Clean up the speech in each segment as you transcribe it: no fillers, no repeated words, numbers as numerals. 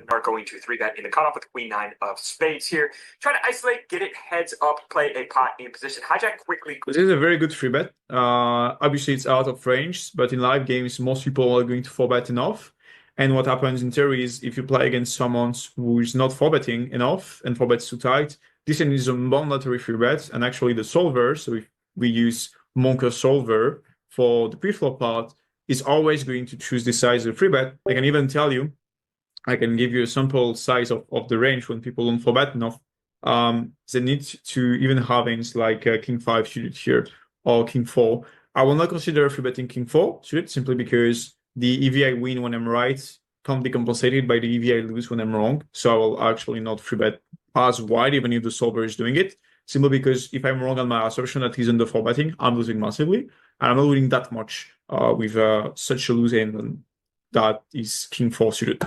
Are going to 3-bet in the cutoff with queen 9 of spades here. Try to isolate, get it heads up, play a pot in position. Hijack quickly. This is a very good 3-bet. Obviously, it's out of range, but in live games, most people are going to 4-bet enough. And what happens in theory is if you play against someone who is not 4-betting enough and 4-bets too tight, this is a mandatory 3-bet. And actually, the solver, so if we use Monker solver for the pre-flop part, is always going to choose this size of 3-bet. I can even tell you, I can give you a sample size of the range when people don't 4-bet enough. They need to even have hands like King 5 suited here or King 4. I will not consider 3-betting King 4 suited simply because the EV I win when I'm right can't be compensated by the EV I lose when I'm wrong. So I will actually not 3-bet as wide even if the solver is doing it. Simply because if I'm wrong on my assertion that he's under 4-betting, I'm losing massively. And I'm not winning that much with such a loose hand that is King 4 suited.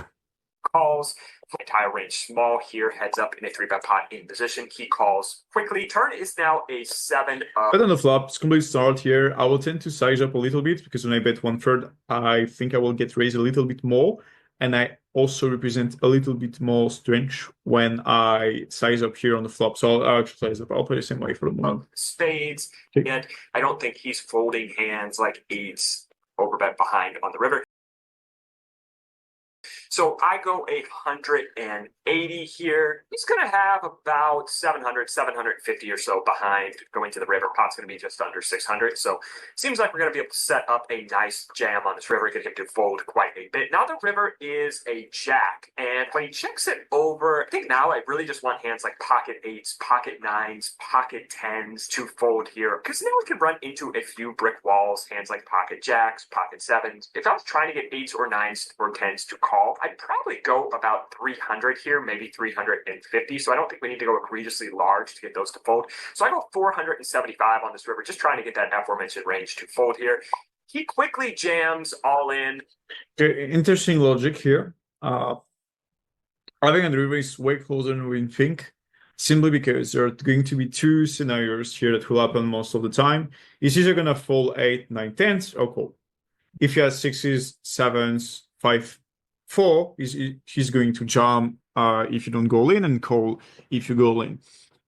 Calls, entire range small here, heads up in a 3-bet pot in position. He calls quickly. Turn is now a 7 of. But on the flop, it's complete start here. I will tend to size up a little bit because when I bet 1/3, I think I will get raised a little bit more. And I also represent a little bit more strength when I size up here on the flop. So I'll actually size up. I'll play the same way for the moment. Spades. Okay. And I don't think he's folding hands like eights overbet behind on the river. So I go 180 here. He's going to have about 700, 750 or so behind going to the river. Pot's going to be just under 600. So seems like we're going to be able to set up a nice jam on this river, get him to fold quite a bit. Now the river is a jack. And when he checks it over, I think now I really just want hands like pocket 8s, pocket 9s, pocket 10s to fold here. Because now we can run into a few brick walls, hands like pocket jacks, pocket 7s. If I was trying to get 8s or 9s or 10s to call, I'd probably go about 300 here, maybe 350. So I don't think we need to go egregiously large to get those to fold. So I go 475 on this river, just trying to get that aforementioned range to fold here. He quickly jams all in. Interesting logic here. I think the river is way closer than we think, simply because there are going to be two scenarios here that will happen most of the time. He's either going to fold 8, 9, 10s or call. If he has 6s, 7s, 5, 4, he's going to jam if you don't go in and call if you go in.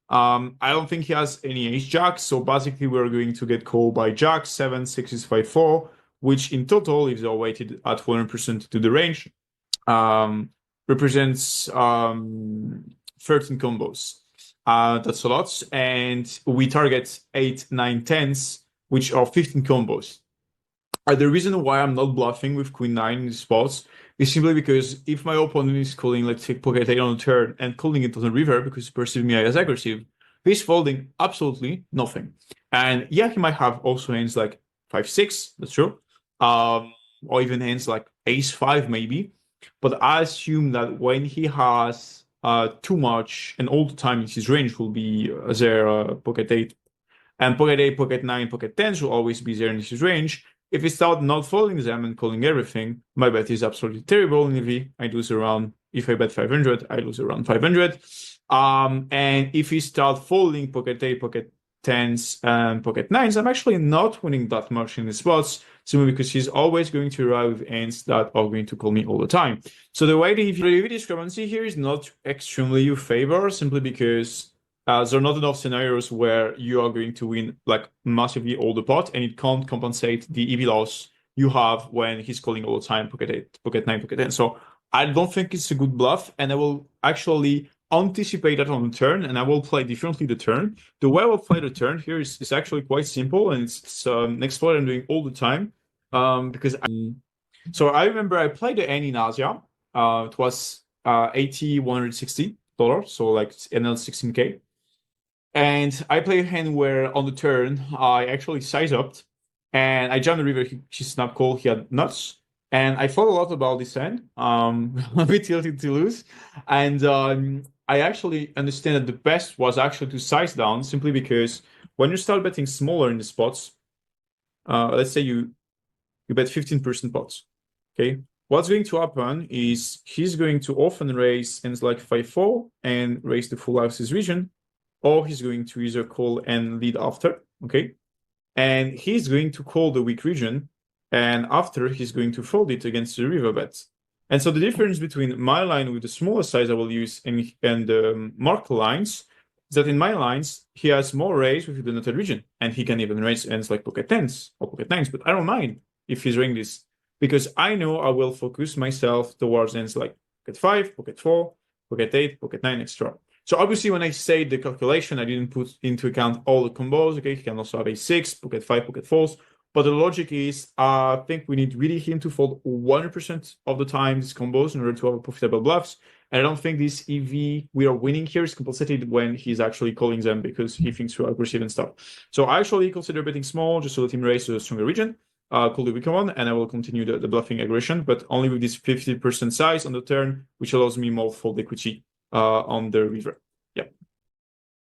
I don't think he has any ace jack, so basically we're going to get called by jack, 7, 6s, 5, 4, which in total, if they're weighted at 100% to the range, represents 13 combos. That's a lot, and we target 8, 9, 10s, which are 15 combos. The reason why I'm not bluffing with queen 9 in these spots is simply because if my opponent is calling, let's say, pocket 8 on the turn and calling it on the river because he perceives me as aggressive, he's folding absolutely nothing. And yeah, he might have also hands like 5, 6, that's true, or even hands like ace 5 maybe. But I assume that when he has too much and all the time in his range will be there pocket 8, and pocket 8, pocket 9, pocket 10s will always be there in his range. If he starts not folding them and calling everything, my bet is absolutely terrible in EV. I lose around, if I bet 500, I lose around 500. And if he starts folding pocket 8, pocket 10s, and pocket 9s, I'm actually not winning that much in the spots, simply because he's always going to arrive with hands that are going to call me all the time. So the way the EV discrepancy here is not extremely your favor, simply because there are not enough scenarios where you are going to win like massively all the pot, and it can't compensate the EV loss you have when he's calling all the time pocket 8, pocket 9, pocket 10. So I don't think it's a good bluff, and I will actually anticipate that on the turn, and I will play differently the turn. The way I will play the turn here is actually quite simple, and it's next what I'm doing all the time. Because so I remember I played the N in Asia. It was $80, $160, so like NL 16K. And I play a hand where on the turn, I actually size up and I jammed the river. He snap call, he had nuts. And I thought a lot about this hand, a bit tilted to lose. And I actually understand that the best was actually to size down, simply because when you start betting smaller in the spots, let's say you bet 15% pots, okay? What's going to happen is he's going to often raise hands like 5-4 and raise the full houses region, or he's going to either call and lead after, okay? And he's going to call the weak region, and after he's going to fold it against the river bet. And so the difference between my line with the smaller size I will use and the Marc lines is that in my lines, he has more raise with the noted region, and he can even raise ends like pocket tens or pocket nines, but I don't mind if he's doing this because I know I will focus myself towards ends like pocket 5, pocket 4, pocket 8, pocket 9, etc. So obviously when I say the calculation, I didn't put into account all the combos. Okay, he can also have a 6, pocket 5, pocket 4s. But the logic is, I think we need really him to fold 100% of the time these combos in order to have a profitable bluffs. And I don't think this EV we are winning here is compensated when he's actually calling them because he thinks we're aggressive and stuff. So I actually consider betting small just to let him raise a stronger region, call the weaker one, and I will continue the bluffing aggression, but only with this 50% size on the turn, which allows me more fold equity on the river.